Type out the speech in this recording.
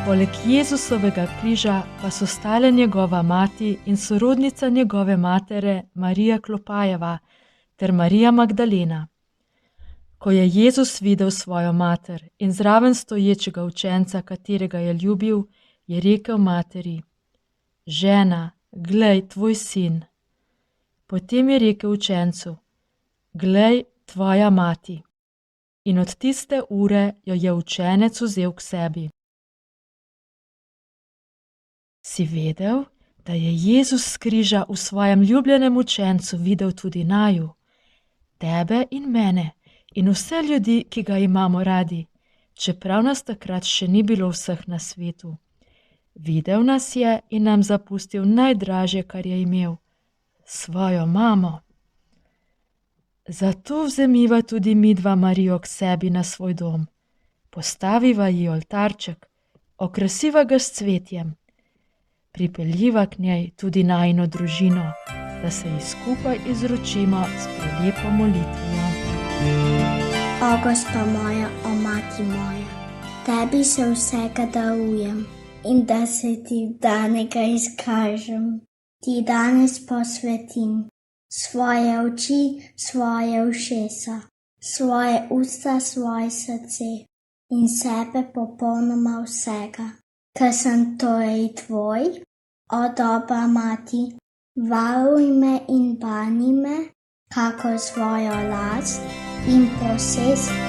Poleg Jezusovega križa pa so stale njegova mati in sorodnica njegove matere Marija Klopajeva ter Marija Magdalena. Ko je Jezus videl svojo mater in zraven stoječega učenca, katerega je ljubil, je rekel materi: Žena, glej tvoj sin. Potem je rekel učencu: Glej tvoja mati. In od tiste ure jo je učenec vzel k sebi. Si vedel, da je Jezus s križa v svojem ljubljenem učencu videl tudi naju, tebe in mene in vse ljudi, ki ga imamo radi, čeprav nas takrat še ni bilo vseh na svetu. Videl nas je in nam zapustil najdražje, kar je imel, svojo mamo. Zato vzemiva tudi midva Marijo k sebi na svoj dom, postaviva ji oltarček, okrasiva ga s cvetjem, pripeljiva k njej tudi najino družino, da se ji skupaj izročimo s prelepo molitvijo. O Gospa moja, o Mati moja, tebi se vsega darujem in da se ti danega izkažem, ti danes posvetim svoje oči, svoje ušesa, svoje usta, svoje srce in sebe popolnoma vsega, ker sem torej tvoj, o dobra Mati, varuj me in brani me, kakor svojo last in posest